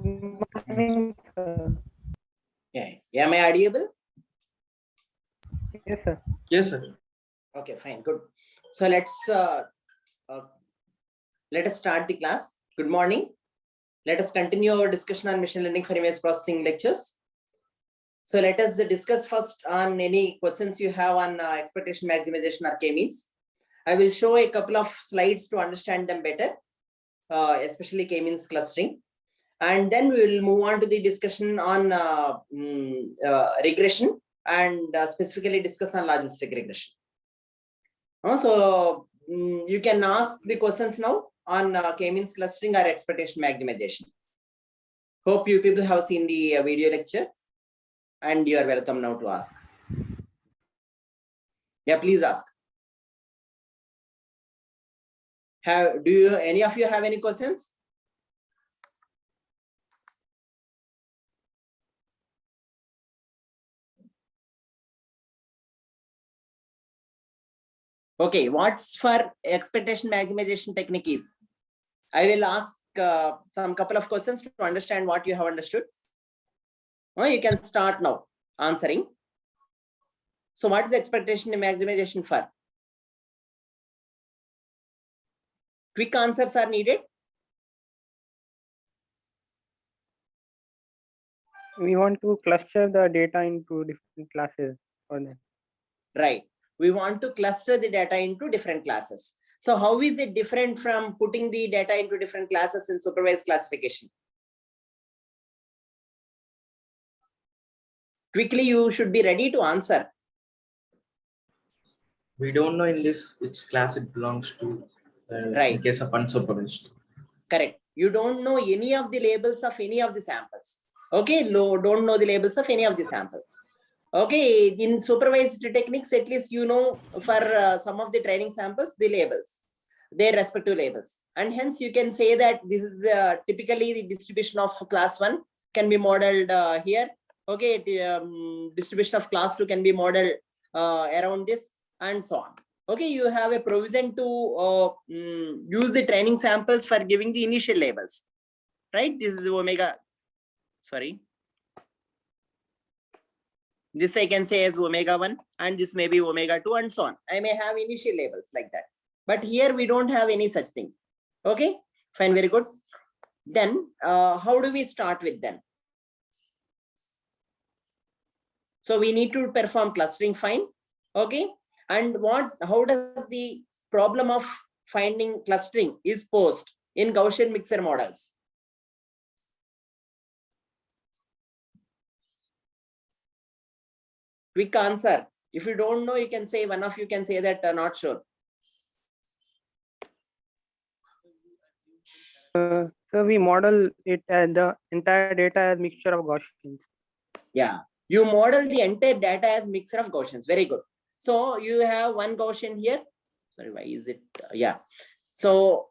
Morning, sir. Yeah. Am I audible? Yes, sir. Yes, sir. Okay, fine, good. So let us start the class. Good morning. Let us continue our discussion on machine learning for image processing lectures. So let us discuss first on any questions you have on expectation maximization or k-means. I will show a couple of slides to understand them better, especially k-means clustering. And then we will move on to the discussion on regression and specifically discuss on logistic regression. So you can ask the questions now on k-means clustering or expectation maximization. Hope you people have seen the video lecture and you are welcome now to ask. Yeah, please ask. Do any of you have any questions? Okay, what's for expectation maximization technique is? I will ask some couple of questions to understand what you have understood. You can start now answering. So what is expectation maximization for? Quick answers are needed. We want to cluster the data into different classes for that. Right. We want to cluster the data into different classes. So how is it different from putting the data into different classes in supervised classification? Quickly, you should be ready to answer. We don't know in this which class it belongs to. Right. In case of unsupervised. Correct. You don't know any of the labels of any of the samples. Okay. Don't know the labels of any of the samples. Okay. In supervised techniques, at least you know for some of the training samples, the labels, their respective labels. And hence you can say that this is typically the distribution of class 1 can be modeled here. Okay. Distribution of class 2 can be modeled around this and so on. Okay, you have a provision to use the training samples for giving the initial labels, right? This is omega, sorry. This I can say as omega 1 and this may be omega 2 and so on. I may have initial labels like that. But here we don't have any such thing. Okay, fine, very good. Then how do we start with them? So we need to perform clustering, fine. Okay. And how does the problem of finding clustering is posed in Gaussian mixer models? Quick answer. If you don't know, you can say, one of you can say that not sure. So we model it as the entire data as mixture of Gaussians. Yeah, you model the entire data as mixture of Gaussians. Very good. So you have one Gaussian here. Sorry, why is it? Yeah. So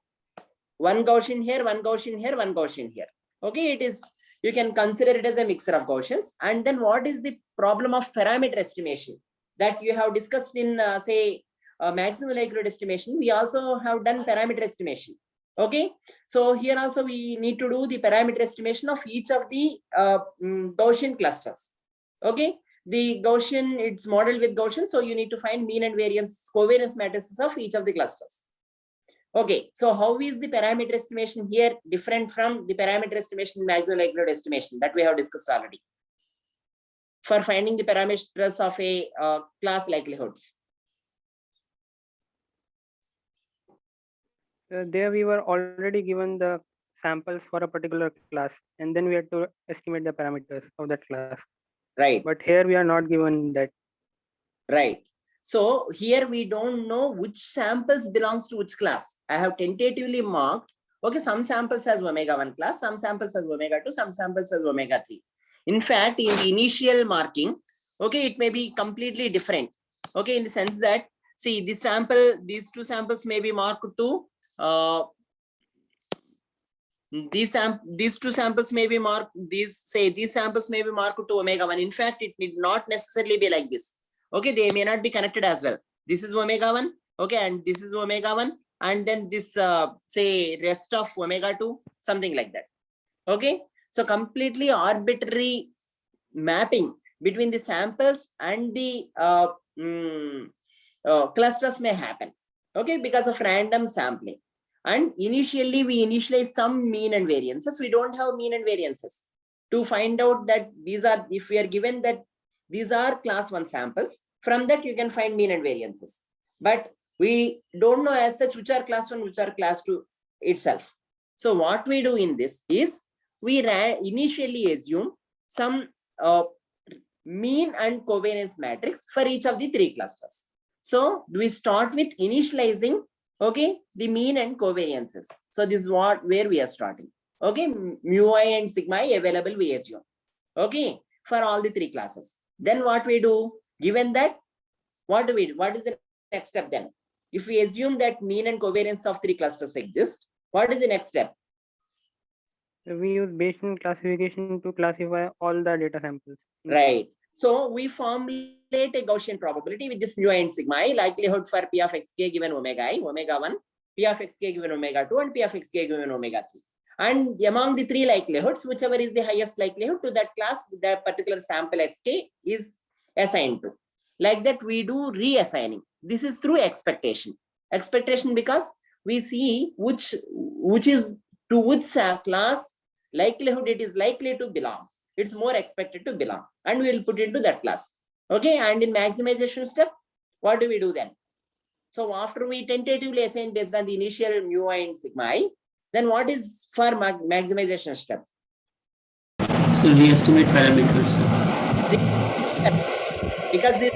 one Gaussian here, one Gaussian here, one Gaussian here. Okay, it is, you can consider it as a mixture of Gaussians. And then what is the problem of parameter estimation that you have discussed in say maximum likelihood estimation? We also have done parameter estimation. Okay, so here also we need to do the parameter estimation of each of the Gaussian clusters. Okay, the Gaussian, it's modeled with Gaussian, so you need to find mean and variance covariance matrices of each of the clusters. Okay, so how is the parameter estimation here different from the parameter estimation in maximum likelihood estimation that we have discussed already for finding the parameters of a class likelihoods? There we were already given the samples for a particular class, and then we had to estimate the parameters of that class. Right. But here we are not given that. Right. So here we don't know which samples belongs to which class. I have tentatively marked, okay, some samples as omega 1 class, some samples as omega 2, some samples as omega 3. In fact, in the initial marking, okay, it may be completely different. Okay, in the sense that, see, this sample, these two samples may be marked to these two samples may be marked, these samples may be marked to omega 1. In fact, it need not necessarily be like this. Okay, they may not be connected as well. This is omega 1, okay, and this is omega 1, and then this say rest of omega 2, something like that. Okay, So completely arbitrary mapping between the samples and the clusters may happen, okay, because of random sampling. And initially we initialize some mean and variances. We don't have mean and variances to find out that these are, if we are given that these are class 1 samples, from that you can find mean and variances. But we don't know as such which are class 1, which are class 2 itself. So what we do in this is we initially assume some mean and covariance matrix for each of the 3 clusters. So we start with initializing, okay, the mean and covariances. So this is where we are starting. Okay, mu I and sigma I available we assume. Okay, for all the 3 classes. Then what we do, given that, what do we do? What is the next step then? If we assume that mean and covariance of 3 clusters exist, what is the next step? We use Bayesian classification to classify all the data samples. Right. So we formulate a Gaussian probability with this mu I and sigma I, likelihood for P of xk given omega I, omega 1, P of xk given omega 2, and P of xk given omega 3. And among the 3 likelihoods, whichever is the highest likelihood to that class, that particular sample xk is assigned to. Like that, we do reassigning. This is through expectation. Expectation because we see which is to which class likelihood it is likely to belong. It's more expected to belong, and we will put into that class. Okay, and in maximization step, what do we do then? So after we tentatively assign based on the initial mu I and sigma I, then what is for maximization step? So we estimate parameters. Because these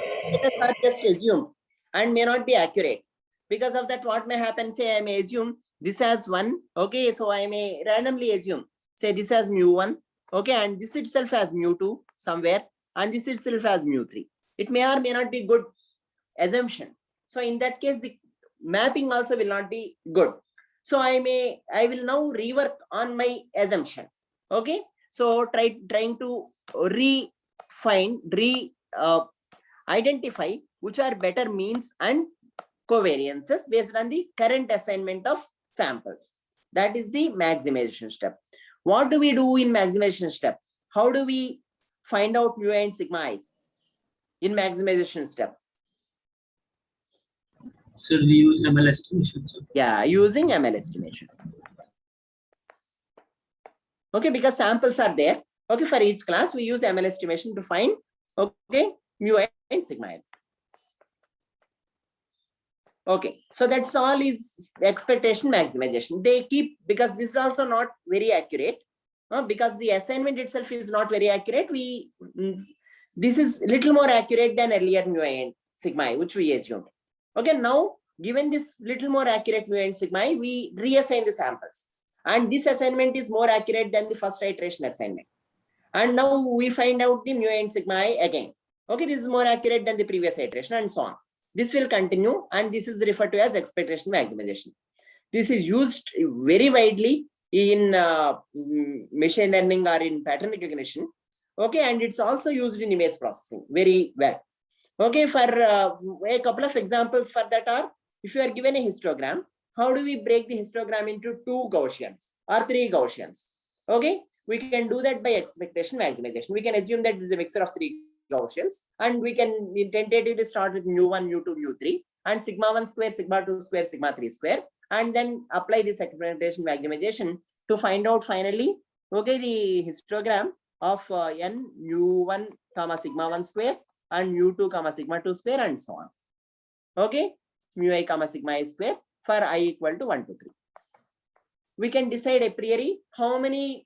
are just assumed and may not be accurate. Because of that, what may happen? Say I may assume this as 1. Okay, so I may randomly assume, say this as mu1. Okay, and this itself has mu2 somewhere, and this itself has mu3. It may or may not be good assumption. So in that case, the mapping also will not be good. So I will now rework on my assumption. Okay, so trying to identify which are better means and covariances based on the current assignment of samples. That is the maximization step. What do we do in maximization step? How do we find out mu and sigma i's in maximization step? So we use ML estimation. Yeah, using ML estimation. Okay, because samples are there. Okay, for each class, we use ML estimation to find, okay, mu and sigma I. Okay, so that's all is expectation maximization. They keep, because this is also not very accurate, because the assignment itself is not very accurate. This is little more accurate than earlier mu and sigma I, which we assumed. Okay, now given this little more accurate mu and sigma I, we reassign the samples, and this assignment is more accurate than the first iteration assignment. And now we find out the mu and sigma I again. Okay, this is more accurate than the previous iteration, and so on. This will continue, and this is referred to as expectation maximization. This is used very widely in machine learning or in pattern recognition. Okay, and it's also used in image processing very well. Okay, for a couple of examples for that are, if you are given a histogram, how do we break the histogram into 2 Gaussians or 3 Gaussians? Okay, we can do that by expectation maximization. We can assume that it is a mixture of 3 Gaussians, and we can tentatively start with mu1, mu2, mu3, and sigma 1 square, sigma 2 square, sigma 3 square, and then apply this expectation maximization to find out finally, okay, the histogram of n mu1 comma sigma 1 square and mu2 comma sigma 2 square, and so on. Okay, mu I comma sigma I square for I equal to 1 to 3. We can decide a priori how many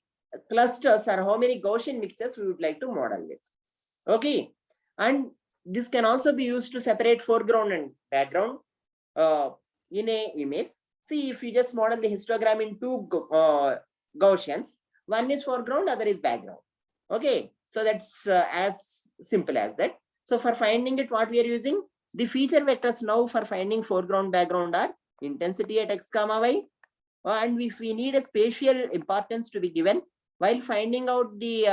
clusters or how many Gaussian mixtures we would like to model with. Okay, and this can also be used to separate foreground and background in a image. See, if you just model the histogram in 2 Gaussians, one is foreground, other is background. Okay, so that's as simple as that. So for finding it, what we are using, the feature vectors now for finding foreground, background are intensity at x comma y, and if we need a spatial importance to be given while finding out the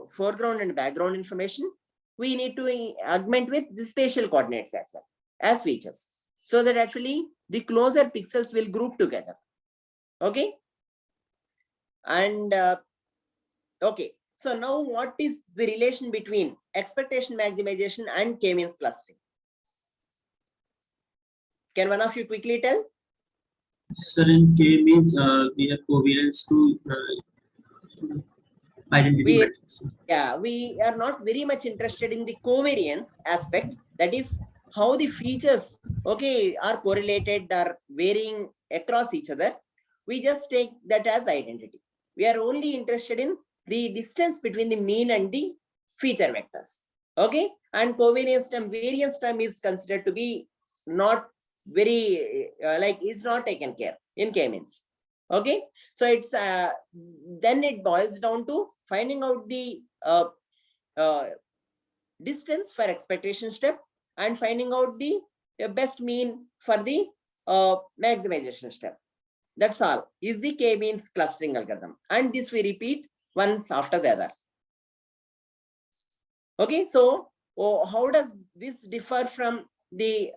foreground and background information, we need to augment with the spatial coordinates as well as features, so that actually the closer pixels will group together. Okay, And okay, so now what is the relation between expectation maximization and k-means clustering? Can one of you quickly tell? Sir, in K means we have covariance to identity We- matrix. Yeah, we are not very much interested in the covariance aspect. That is how the features, okay, are correlated, are varying across each other. We just take that as identity. We are only interested in the distance between the mean and the feature vectors. Okay, and covariance term, variance term is considered to be not very like it's not taken care in k-means. Okay, so it's then it boils down to finding out the distance for expectation step and finding out the best mean for the maximization step. That's all is the k-means clustering algorithm, and this we repeat once after the other. Okay, so how does this differ from the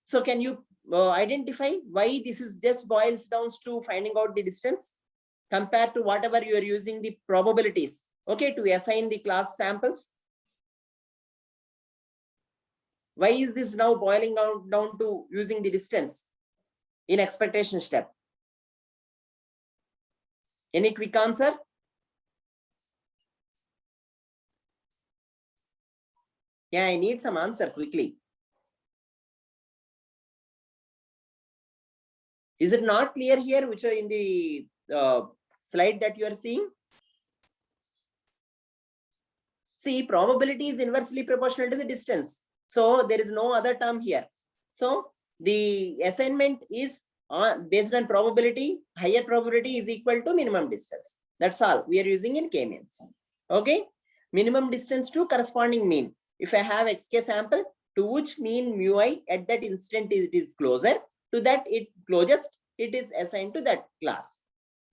so can you identify why this is just boils down to finding out the distance compared to whatever you are using the probabilities, okay, to assign the class samples? Why is this now boiling down to using the distance in expectation step? Any quick answer? Yeah, I need some answer quickly. Is it not clear here, which are in the slide that you are seeing? See, probability is inversely proportional to the distance. So there is no other term here. So the assignment is based on probability. Higher probability is equal to minimum distance. That's all we are using in k-means. Okay, minimum distance to corresponding mean. If I have xk sample, to which mean mu I at that instant it is closer, to that it closest, it is assigned to that class.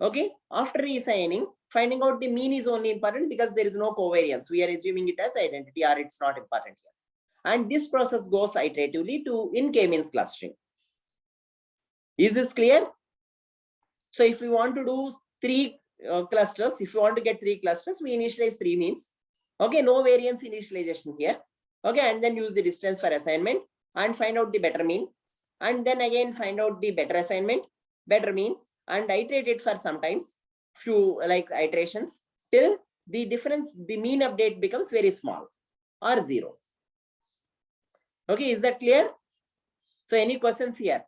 Okay, after reassigning, finding out the mean is only important because there is no covariance. We are assuming it as identity, or it's not important here. And this process goes iteratively to in k-means clustering. Is this clear? So if we want to do 3 clusters, if you want to get 3 clusters, we initialize 3 means. Okay, no variance initialization here. Okay, and then use the distance for assignment and find out the better mean. And then again find out the better assignment, better mean, and iterate it for sometimes few like iterations till the difference, the mean update becomes very small or 0. Okay, is that clear? So any questions here?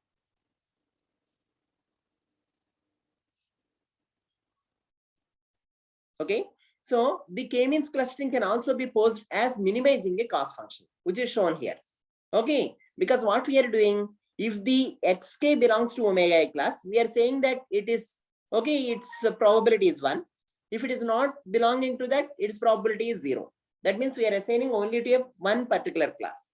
Okay, so the k-means clustering can also be posed as minimizing a cost function, which is shown here. Okay, because what we are doing, if the xk belongs to omega I class, we are saying that it is okay, its probability is 1. If it is not belonging to that, its probability is 0. That means we are assigning only to one particular class,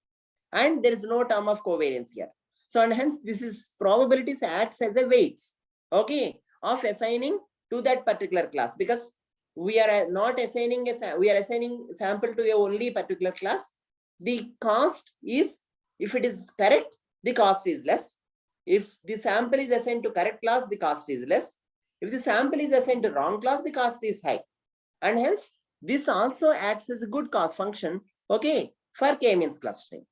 and there is no term of covariance here. So and hence this is probabilities acts as a weights, okay, of assigning to that particular class, because we are not assigning we are assigning sample to a only particular class. The cost is, if it is correct, the cost is less. If the sample is assigned to correct class, the cost is less. If the sample is assigned to wrong class, the cost is high. And hence this also acts as a good cost function, okay, for k-means clustering.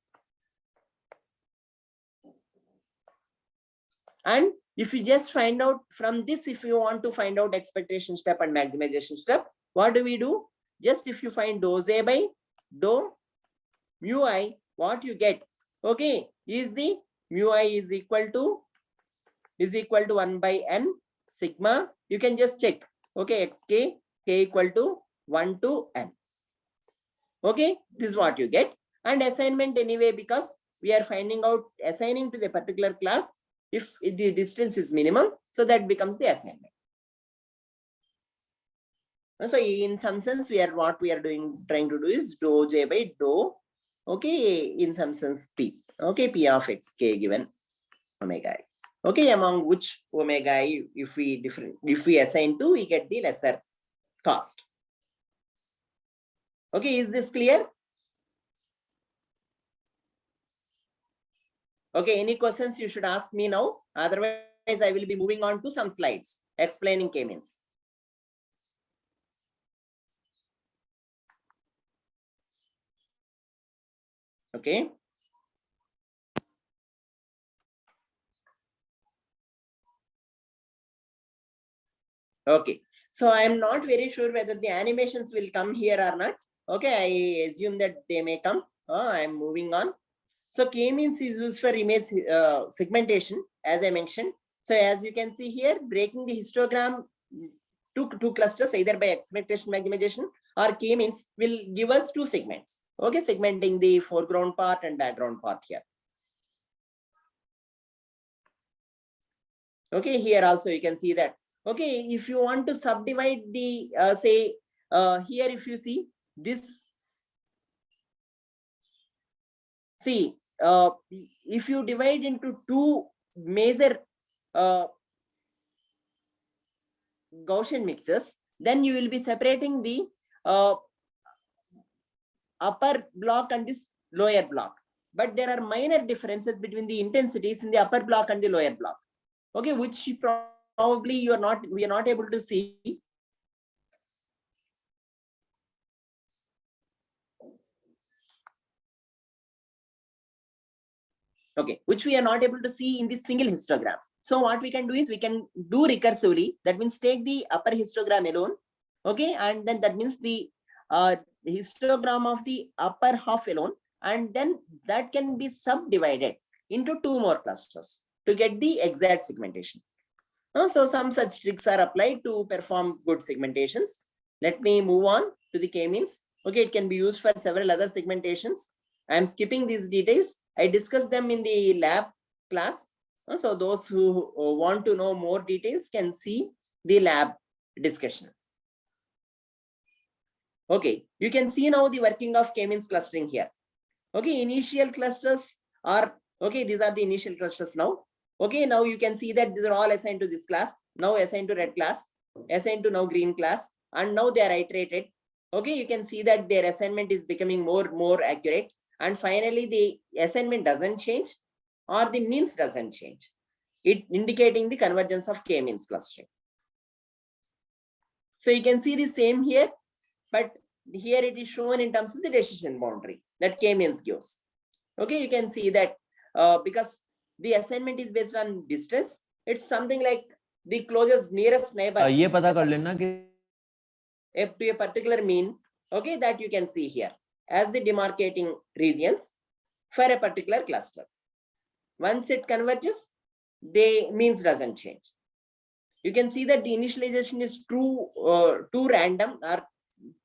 And if you just find out from this, if you want to find out expectation step and maximization step, what do we do? Just if you find dou z by dou mu I, what you get, okay, is the mu I is equal to 1 by n sigma. You can just check, okay, xk k equal to 1 to n. Okay, this is what you get. And assignment anyway, because we are finding out assigning to the particular class if the distance is minimum, so that becomes the assignment. So in some sense, what we are trying to do is dou j by dou, okay, in some sense p, okay, p of xk given omega I, okay, among which omega I, if we assign to, we get the lesser cost. Okay, is this clear? Okay, any questions you should ask me now, otherwise Otherwise, I will be moving on to some slides explaining k-means. Okay. Okay. So I am not very sure whether the animations will come here or not. Okay, I assume that they may come. I am moving on. So k-means is used for image segmentation, as I mentioned. So as you can see here, breaking the histogram two clusters either by expectation maximization or k-means will give us two segments. Okay, segmenting the foreground part and background part here. Okay, here also you can see that. Okay, if you want to subdivide the here, if you see this, see if you divide into two major Gaussian mixtures, then you will be separating the upper block and this lower block. But there are minor differences between the intensities in the upper block and the lower block. Okay, which probably we are not able to see. Okay, which we are not able to see in this single histogram. So what we can do is we can do recursively. That means take the upper histogram alone. Okay, and then that means the histogram of the upper half alone, and then that can be subdivided into two more clusters to get the exact segmentation. So some such tricks are applied to perform good segmentations. Let me move on to the k-means. Okay, it can be used for several other segmentations. I am skipping these details. I discussed them in the lab class. So those who want to know more details can see the lab discussion. Okay, you can see now the working of k-means clustering here. Okay, initial clusters are, okay, these are the initial clusters now. Okay, now you can see that these are all assigned to this class, now assigned to red class, assigned to now green class, and now they are iterated. Okay, you can see that their assignment is becoming more accurate. And finally, the assignment doesn't change or the means doesn't change. It indicating the convergence of k-means clustering. So you can see the same here, but here it is shown in terms of the decision boundary that k-means gives. Okay, you can see that because the assignment is based on distance, it's something like the closest nearest neighbor. ये पता कर लेना कि to a particular mean. Okay, that you can see here as the demarcating regions for a particular cluster. Once it converges, the means doesn't change. You can see that the initialization is too random or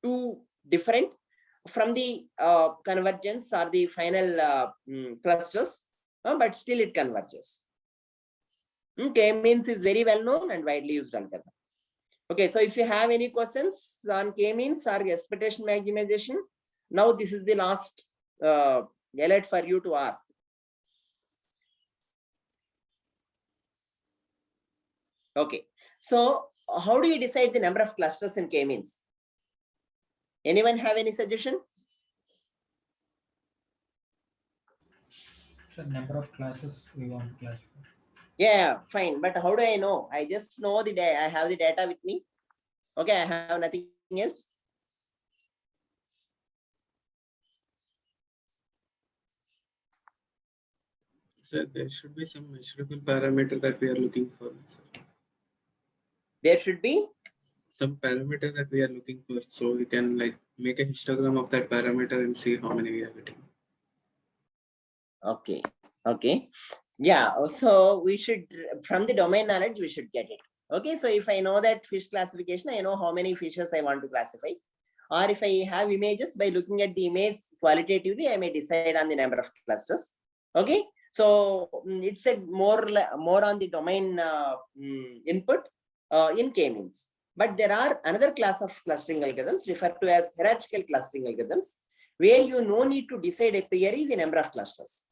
too different from the convergence or the final clusters, but still it converges. K-means is very well known and widely used algorithm. Okay, so if you have any questions on k-means or expectation maximization, now this is the last alert for you to ask. Okay, so how do you decide the number of clusters in k-means? Anyone have any suggestion? So number of classes we want to classify. Yeah, fine. But how do I know? I just know the data. I have the data with me. Okay, I have nothing else. So there should be some measurable parameter that we are looking for. Sir. There should be Some parameter that we are looking for, so we can like make a histogram of that parameter and see how many we are getting. okay. Okay. Yeah. So we should, from the domain knowledge, we should get it. Okay. So if I know that fish classification, I know how many fishes I want to classify. Or if I have images, by looking at the image qualitatively, I may decide on the number of clusters. Okay. So it's a more on the domain input in k-means. But there are another class of clustering algorithms referred to as hierarchical clustering algorithms, where you no need to decide a priori the number of clusters.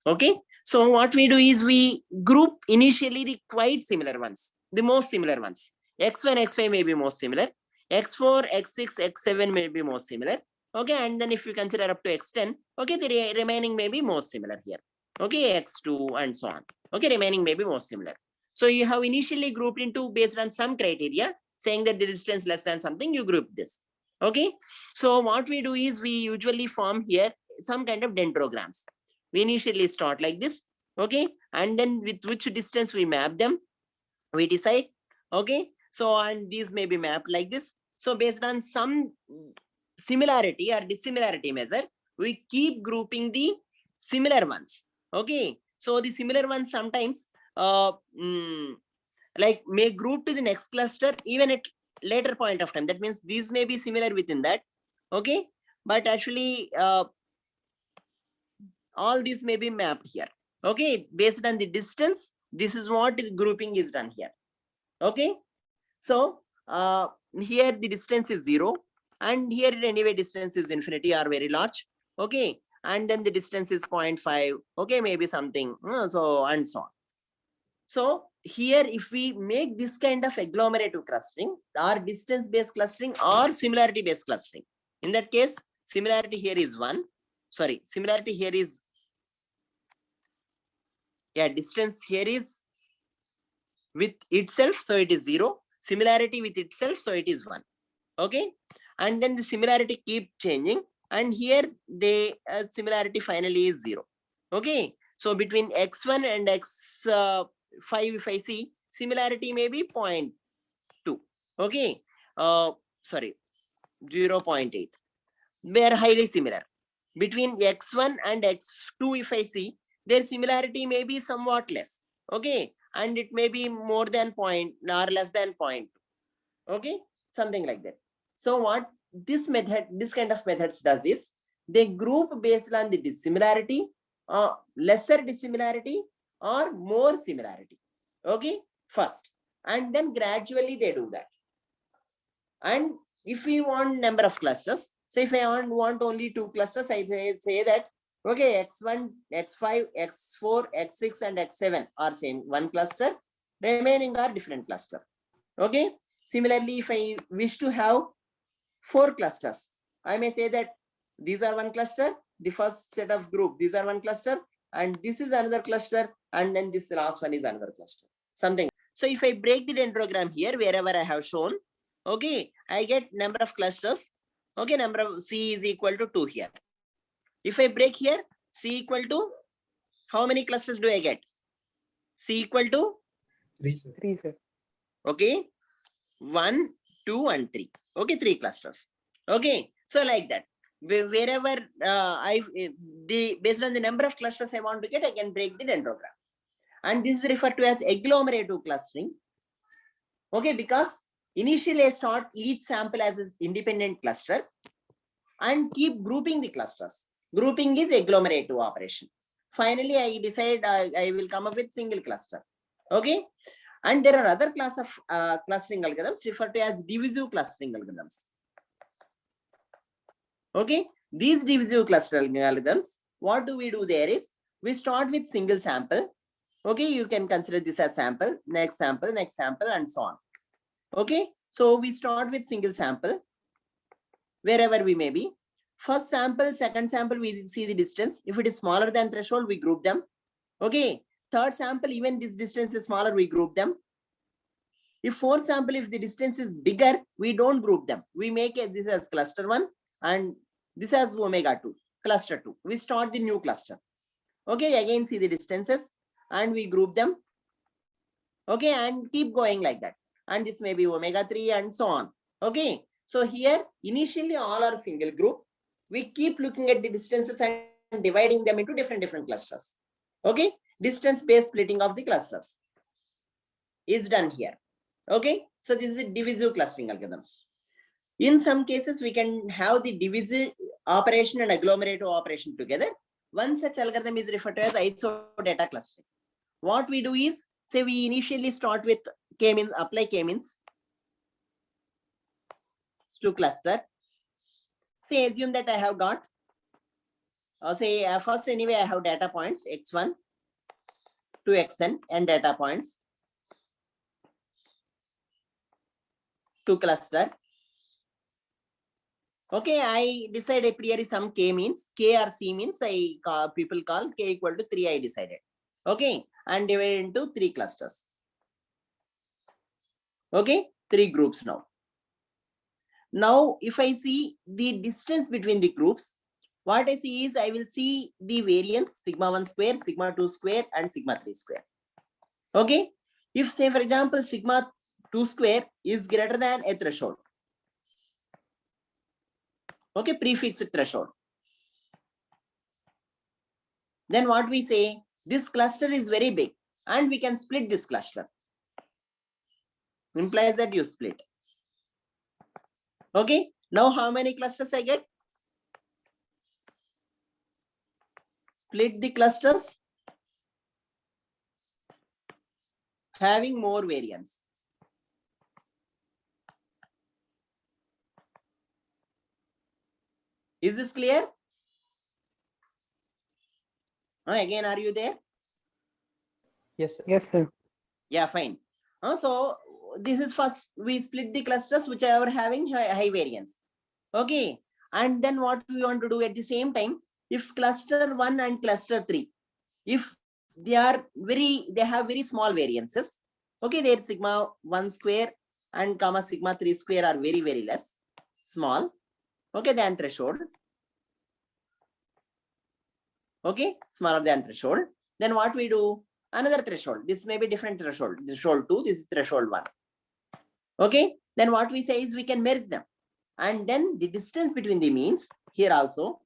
Okay, so what we do is we group initially the quite similar ones, the most similar ones. X1, X5 may be most similar. X4, X6, X7 may be most similar. Okay, and then if you consider up to X10, okay, the remaining may be most similar here. Okay, X2 and so on. Okay, remaining may be most similar. So you have initially grouped into based on some criteria, saying that the distance less than something, you group this. Okay, so what we do is we usually form here some kind of dendrograms. We initially start like this. Okay, and then with which distance we map them, we decide. Okay, so and these may be mapped like this. So based on some similarity or dissimilarity measure, we keep grouping the similar ones. Okay, so the similar ones sometimes like may group to the next cluster even at later point of time. That means these may be similar within that. Okay, but actually all these may be mapped here. Okay, based on the distance, this is what the grouping is done here. Okay, so here the distance is 0, and here anyway distance is infinity or very large. Okay, and then the distance is 0.5. Okay, maybe something, so and so on. So here if we make this kind of agglomerative clustering or distance based clustering or similarity based clustering, in that case similarity here is 1. Sorry, similarity here is, yeah, distance here is with itself, so it is 0. Similarity with itself, so it is 1. Okay, and then the similarity keep changing, and here the similarity finally is 0. Okay, so between x1 and x5, if I see, similarity may be 0.2. Okay, sorry, 0.8. They are highly similar. Between x1 and x2, if I see, their similarity may be somewhat less. Okay, and it may be more than point or less than 0.2. Okay, something like that. So what this method, this kind of methods does is they group based on the dissimilarity, lesser dissimilarity or more similarity. Okay, first, and then gradually they do that. And if we want number of clusters, so if I want only 2 clusters, I say that okay, x1, x5, x4, x6 and x7 are same one cluster, remaining are different cluster. Okay, similarly if I wish to have 4 clusters, I may say that these are one cluster, the first set of group, these are one cluster, and this is another cluster, and then this last one is another cluster, something. So if I break the dendrogram here, wherever I have shown, okay, I get number of clusters. Okay, number of C is equal to 2 here. If I break here, C equal to, how many clusters do I get? C equal to 3, sir. okay, 1, 2 and 3. Okay, 3 clusters. Okay, so like that, wherever based on the number of clusters I want to get, I can break the dendrogram, and this is referred to as agglomerative clustering. Okay, because initially I start each sample as an independent cluster and keep grouping the clusters. Grouping is agglomerative operation. Finally, I decide I will come up with single cluster. Okay, and there are other class of clustering algorithms referred to as divisive clustering algorithms. Okay, these divisive clustering algorithms, what do we do there is, we start with single sample. Okay, you can consider this as sample, next sample, and so on. Okay, so we start with single sample, wherever we may be. First sample, second sample, we see the distance. If it is smaller than threshold, we group them. Okay, third sample, even this distance is smaller, we group them. If fourth sample, if the distance is bigger, we don't group them. We make this as cluster 1 and this as omega 2, cluster 2. We start the new cluster. Okay, again see the distances and we group them. Okay, and keep going like that. And this may be omega 3 and so on. Okay, so here initially all are single group. We keep looking at the distances and dividing them into different clusters. Okay, distance based splitting of the clusters is done here. Okay, so this is a divisive clustering algorithms. In some cases, we can have the divisive operation and agglomerative operation together. One such algorithm is referred to as isodata clustering. What we do is, say we initially start with k-means, apply k-means to cluster. Say assume that I have got, say first anyway I have data points x1 to xn and data points. to cluster. Okay, I decide a priori some k means, k or c means people call k equal to 3 I decided. Okay, and divided into 3 clusters. Okay, 3 groups now. Now, if I see the distance between the groups, what I see is I will see the variance sigma 1 square, sigma 2 square, and sigma 3 square. Okay, if say for example sigma 2 square is greater than a threshold. Okay, prefixed threshold. Then what we say, this cluster is very big and we can split this cluster. Implies that you split. Okay, now how many clusters I get? Split the clusters having more variance. Is this clear? Again, are you there? Yes, sir. Yes, sir. Yeah, fine. So this is first we split the clusters which are having high variance. Okay, and then what we want to do at the same time, if cluster 1 and cluster 3, if they have very small variances. Okay, their sigma 1 square and comma sigma 3 square are very, very less small. Okay, than threshold. Okay, smaller than threshold. Then what we do? Another threshold. This may be different threshold. Threshold 2, this is threshold 1. Okay, then what we say is we can merge them. And then the distance between the means, here also,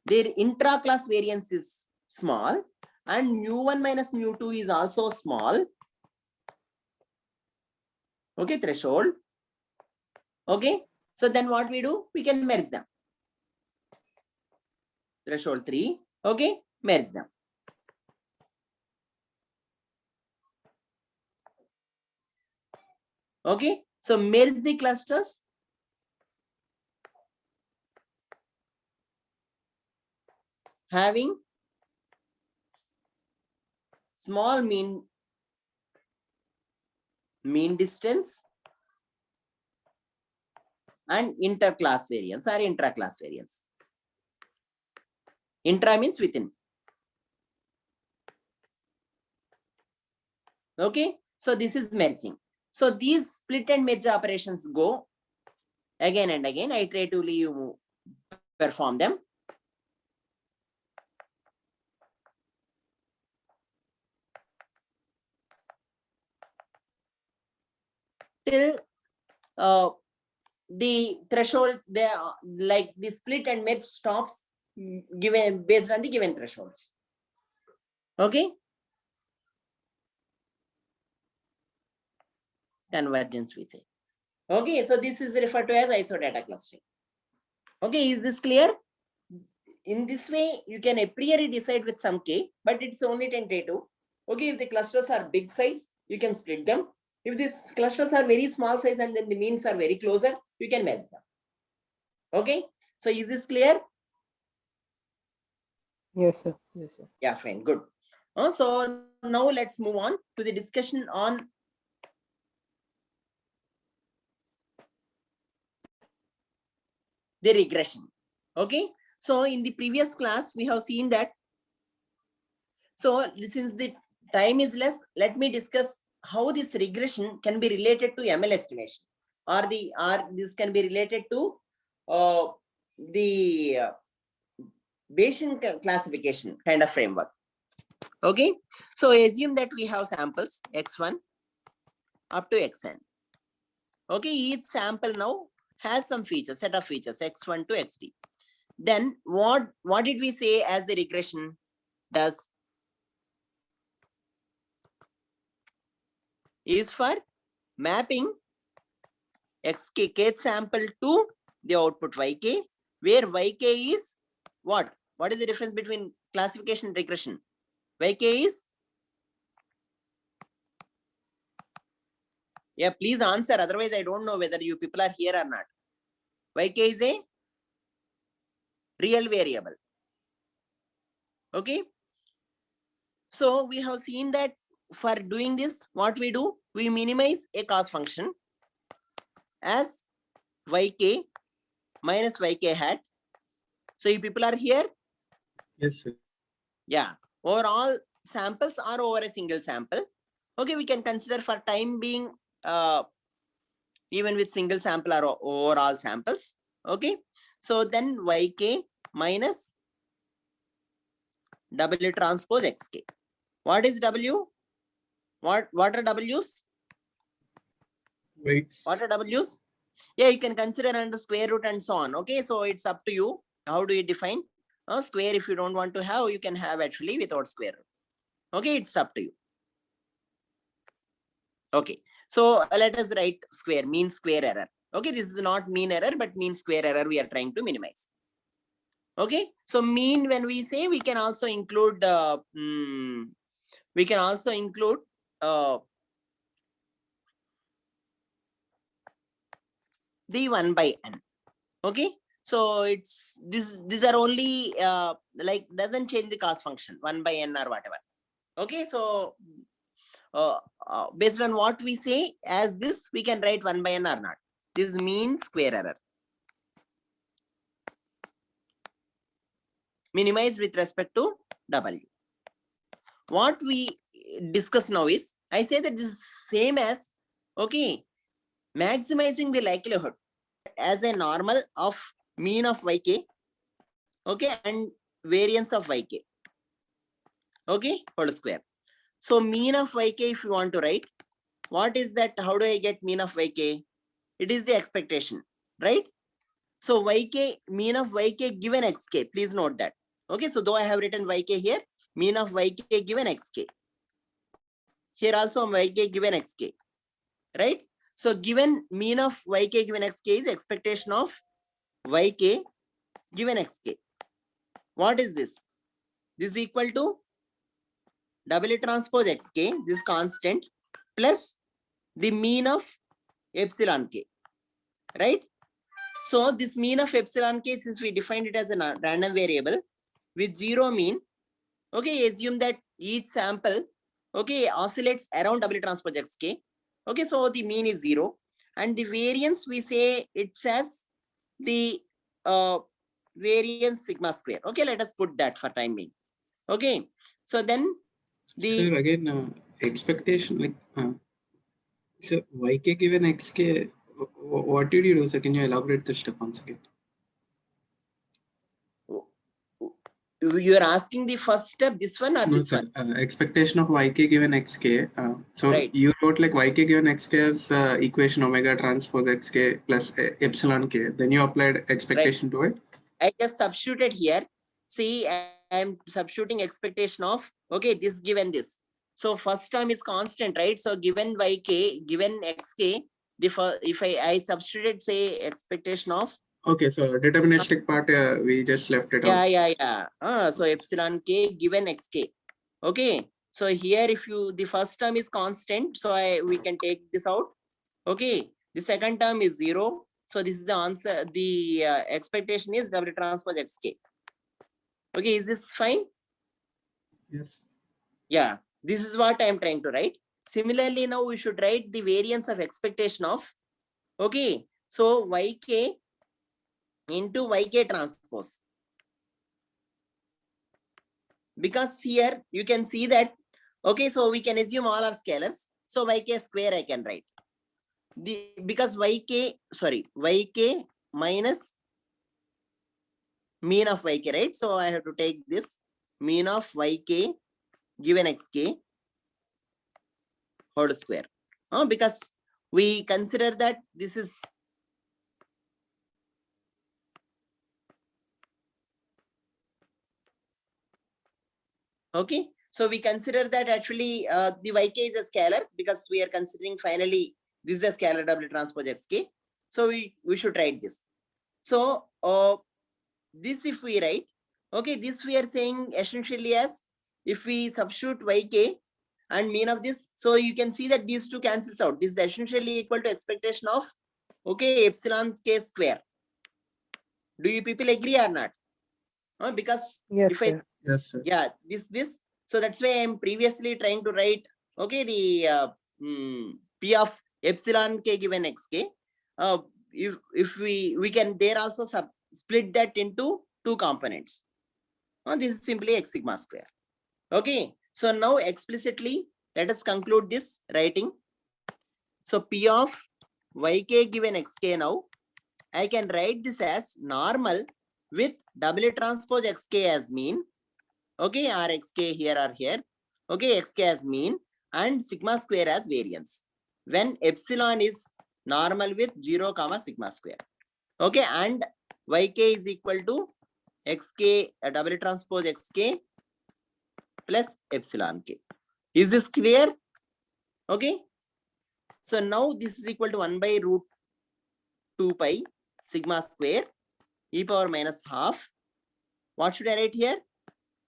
their intra-class variance is small and mu1 minus mu2 is also small. Okay, threshold. Okay, so then what we do? We can merge them. Threshold 3. Okay, merge them. Okay, so merge the clusters. Having small mean distance and interclass variance or intra-class variance. Intra means within. Okay, so this is merging. So these split and merge operations go again and again. Iteratively you perform them. Till the threshold, like the split and merge stops given based on the given thresholds. Okay. Convergence we say. Okay, so this is referred to as isodata clustering. Okay, is this clear? In this way, you can a priori decide with some k, but it's only tentative. Okay, if the clusters are big size, you can split them. If these clusters are very small size and then the means are very closer, you can merge them. Okay, so is this clear? Yes, sir. Yes, sir. Yeah, fine, good. So now let's move on to the discussion on the regression. Okay, so in the previous class, we have seen that. So since the time is less, let me discuss how this regression can be related to ML estimation, or this can be related to the Bayesian classification kind of framework. Okay, so assume that we have samples x1 up to xn. Okay, each sample now has some features, set of features x1 to xd. Then what did we say as the regression does? Is for mapping xk kth sample to the output yk, where yk is what? What is the difference between classification and regression? Yk is, yeah, please answer, otherwise I don't know whether you people are here or not. Yk is a real variable. Okay, so we have seen that for doing this, what we do, we minimize a cost function as yk minus yk hat. So you people are here? Yes, sir. Yeah. Over all samples or over a single sample. Okay, we can consider for time being even with single sample or over all samples. Okay. So then yk minus W transpose xk. What is W? What are W's? Wait. What are W's? Yeah, you can consider under square root and so on. Okay, so it's up to you. How do you define? Square, if you don't want to have, you can have actually without square root. Okay, it's up to you. Okay, so let us write square, mean square error. Okay, this is not mean error, but mean square error we are trying to minimize. Okay, so mean, when we say, we can also include the 1 by n. Okay, so it's these are only like doesn't change the cost function 1 by n or whatever. Okay, so based on what we say as this, we can write 1 by n or not. This means square error. Minimize with respect to W. What we discuss now is, I say that this is same as, okay, maximizing the likelihood as a normal of mean of yk, okay, and variance of yk, okay, whole square. So mean of yk, if you want to write, what is that? How do I get mean of yk? It is the expectation, right? So yk, mean of yk given xk, please note that. Okay, so though I have written yk here, mean of yk given xk. Here also yk given xk, right? So given mean of yk given xk is expectation of yk given xk. What is this? This is equal to W transpose xk, this constant, plus the mean of epsilon k, right? So this mean of epsilon k, since we defined it as a random variable with zero mean, okay, assume that each sample, okay, oscillates around W transpose xk. Okay, so the mean is 0, and the variance, we say it's as the variance sigma square. Okay, let us put that for time being. Okay, so then the Sir, again, expectation, like, so yk given xk, what did you do? So can you elaborate the step once again? you are asking the first step, this one or No, this sir. one? Expectation of yk given xk. So Right. you wrote like yk given xk as equation omega transpose xk plus epsilon k. Then you applied expectation to it. I just substituted here. See, I am substituting expectation of, okay, this given this. So first term is constant, right? So given yk, given xk, if I substituted, say, expectation of, Okay, so deterministic part, we just left it out. yeah. So epsilon k given xk. Okay. So here, if you, the first term is constant, so we can take this out. Okay. The second term is 0. So this is the answer. The expectation is W transpose xk. Okay, is this fine? Yes. Yeah, this is what I am trying to write. Similarly, now we should write the variance of expectation of, okay, so yk into yk transpose. Because here you can see that, okay, so we can assume all are scalars. So yk square I can write. Because yk minus mean of yk, right? So I have to take this mean of yk given xk whole square. Because we consider that this is okay. So we consider that actually the yk is a scalar, because we are considering finally this is a scalar W transpose xk. So we should write this. So this if we write, okay, this we are saying essentially as if we substitute yk and mean of this, so you can see that these two cancels out. This is essentially equal to expectation of, okay, epsilon k square. Do you people agree or not? Because Yes, if I, sir. Yes, sir. yeah, this, so that's why I'm previously trying to write, okay, the p of epsilon k given xk. if we can there also split that into two components. This is simply x sigma square. Okay, so now explicitly let us conclude this writing. So P of yk given xk, now I can write this as normal with W transpose xk as mean. Okay, or xk here or here. Okay, xk as mean and sigma square as variance when epsilon is normal with 0 comma sigma square. Okay, and yk is equal to xk W transpose xk plus epsilon k. Is this clear? Okay, so now this is equal to 1 by root 2 pi sigma square e power minus half. What should I write here?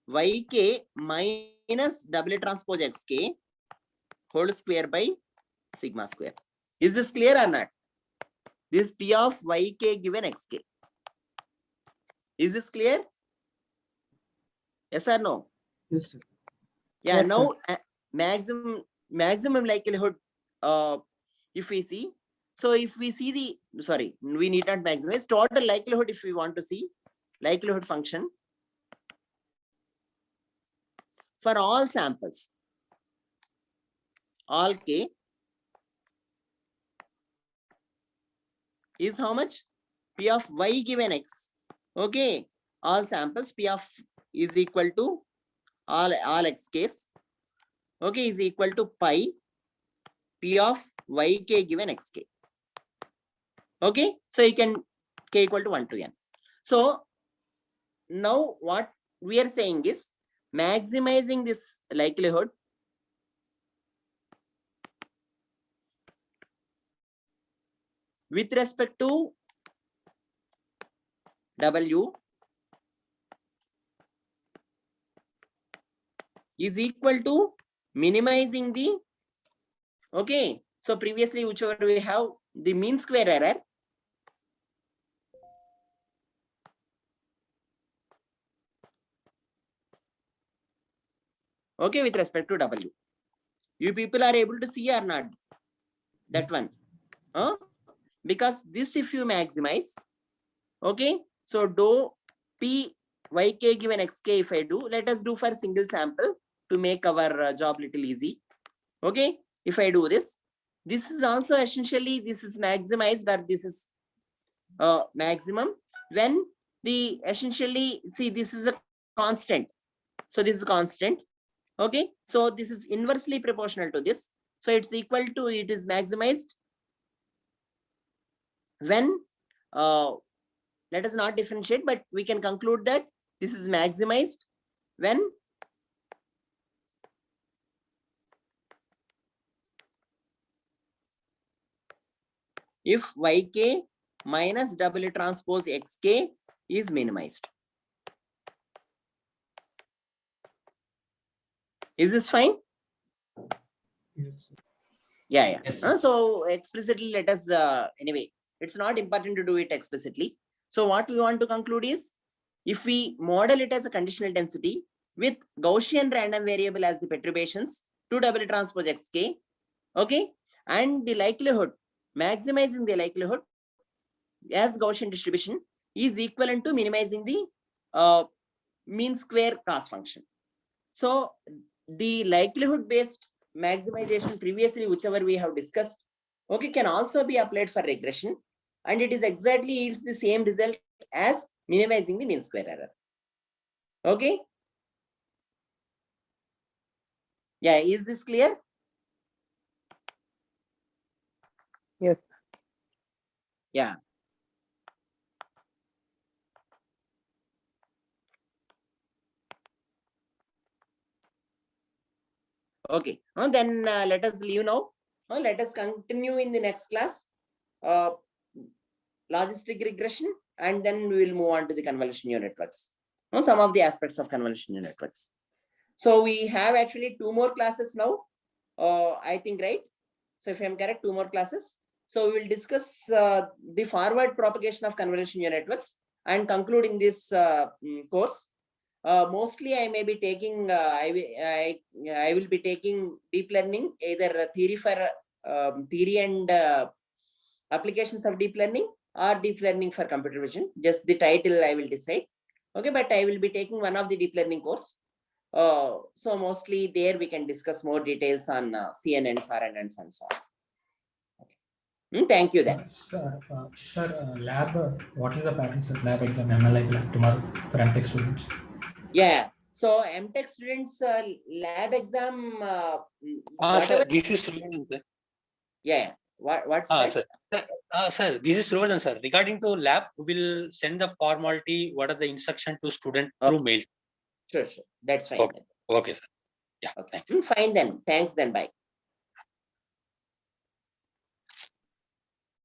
Yk minus W transpose xk whole square by sigma square. Is this clear or not? This P of yk given xk. Is this clear? Yes or no? Yes, sir. Yeah, Yes, now maximum likelihood, if we see, so if we see the, sorry, we need not maximize total likelihood. If we want to see likelihood function for all samples, all k is how much? P of y given x. Okay, all samples P of is equal to all x case. Okay, is equal to pi P of yk given xk. Okay, so you can k equal to 1 to n. So now what we are saying is maximizing this likelihood with respect to W is equal to minimizing the, okay, so previously whichever we have the mean square error, okay, with respect to W. You people are able to see or not that one? Because this if you maximize, okay, so do P yk given xk if I do, let us do for single sample to make our job little easy. Okay, if I do this is also essentially, this is maximized or this is maximum when the essentially, see, this is a constant. So this is constant. Okay, so this is inversely proportional to this. So it's equal to, it is maximized when, let us not differentiate, but we can conclude that this is maximized when if yk minus W transpose xk is minimized. Is this fine? Yes, sir. Yeah. Yes, sir. So explicitly let us, anyway, it's not important to do it explicitly. So what we want to conclude is, if we model it as a conditional density with Gaussian random variable as the perturbations, 2 W transpose xk, okay, and the likelihood, maximizing the likelihood as Gaussian distribution is equivalent to minimizing the mean square cross function. So the likelihood based maximization previously, whichever we have discussed, okay, can also be applied for regression, and it is exactly yields the same result as minimizing the mean square error. Okay. Yeah, is this clear? Yes. Yeah. Okay, then let us leave now. Let us continue in the next class, logistic regression, and then we will move on to the convolution neural networks. Some of the aspects of convolution neural networks. So we have actually 2 more classes now, I think, right? So if I'm correct, 2 more classes. So we will discuss the forward propagation of convolution neural networks and conclude in this course. Mostly I may be taking, I will be taking deep learning, either theory for theory and applications of deep learning or deep learning for computer vision. Just the title I will decide. Okay, but I will be taking one of the deep learning course. So mostly there we can discuss more details on CNNs, RNNs, and so on. Okay. Thank you then. Sir, lab, what is the pattern, sir? Lab exam, MLI lab tomorrow for MTech students. Yeah. So MTech students lab exam. Sir, Whatever. this is Srivanan, sir. Yeah. What's that? Sir. Sir, this is Srivanan, sir. Regarding to lab, we will send the formality. What are the instruction to student through mail? Sure. That's fine. Okay. Okay, sir. Yeah. Okay. Fine then. Thanks then. Bye.